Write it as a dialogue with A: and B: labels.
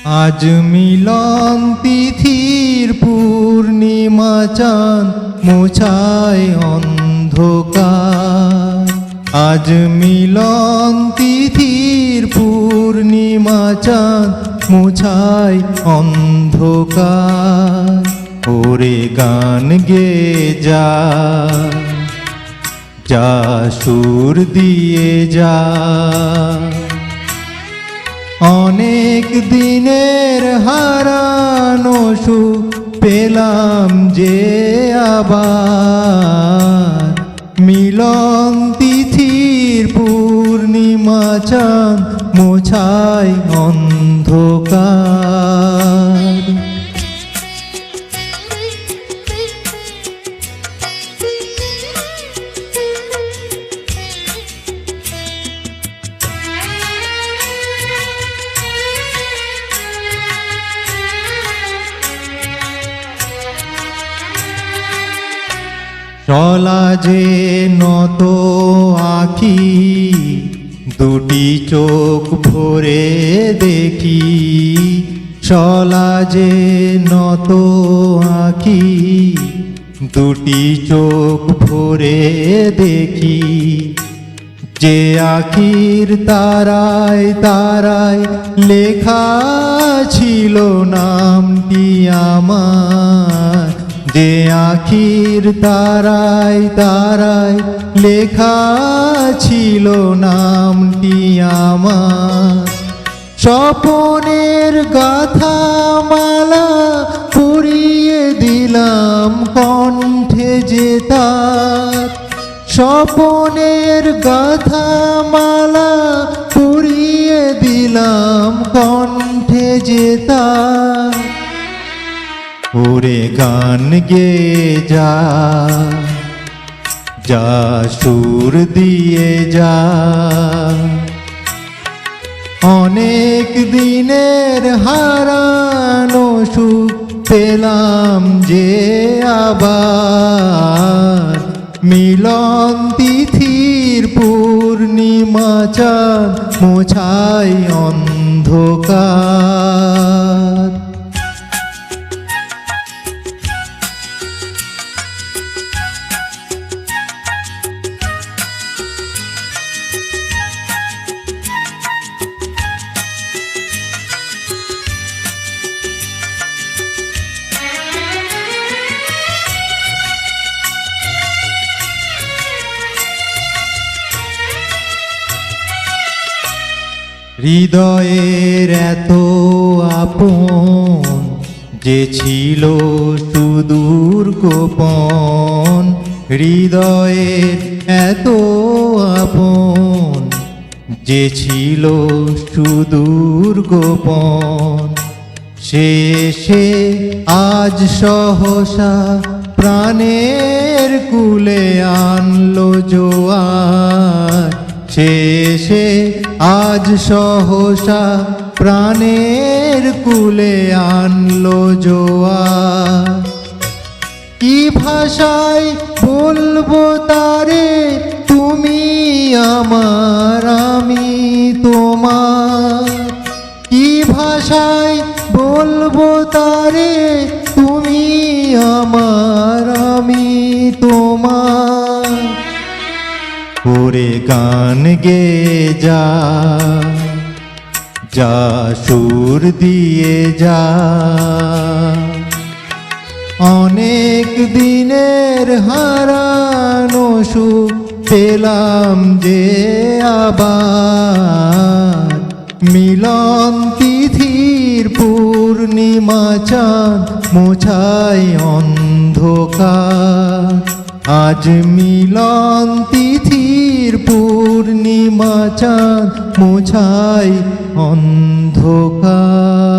A: আজ মিলন তিথির পূর্ণিমা চাঁদ মোছায় অন্ধকার। আজ মিলন তিথির পূর্ণিমা চাঁদ মোছায় অন্ধকার। ওরে গান গে যা, যা সুর দিয়ে যা। অনেক দিনের হারানো সুখ পেলাম যে আবার। মিলন তিথির পূর্ণিমা চাঁদ মোছায় অন্ধকার। চলা যে নত আখি, দুটি চোখ ভরে দেখি। চলা যে নত আখি, দুটি চোখ ভরে দেখি। যে আখির তারায় তারায় লেখা ছিল নামটি আমার। যে আখির তারায় তারায় লেখা ছিল নামটি আমার। স্বপনের গাথা মালা পরিয়ে দিলাম কণ্ঠে যে তার। স্বপনের গাথা মালা পরিয়ে দিলাম কণ্ঠে যে তার। ওরে গান গে যা, যা সুর দিয়ে যা। অনেক দিনের হারানো সুখ পেলাম যে আবার। মিলন তিথির পূর্ণিমা চাঁদ মোছায় অন্ধকার। হৃদয়ের এত আপন যে ছিল সুদূর গোপন। হৃদয়ের এত আপন যে ছিল সুদূর গোপন। সে আজ সহসা প্রাণের কুলে আনলো জোয়ার। সে আজ সহসা প্রাণের কুলে আনলো জোয়ার। কি ভাষায় বলবো তারে তুমি আমার আমি তোমার। কি ভাষায় বলবো তারে তুমি আমার আমি তোমার। ওরে গান গে যা, যা সুর দিয়ে যা। অনেক দিনের হারানো সুখ পেলাম যে আবার। মিলন তিথির পূর্ণিমা চাঁদ মোছায় অন্ধকার। আজ মিলন তিথির পূর্ণিমা চাঁদ মোছায় অন্ধকার।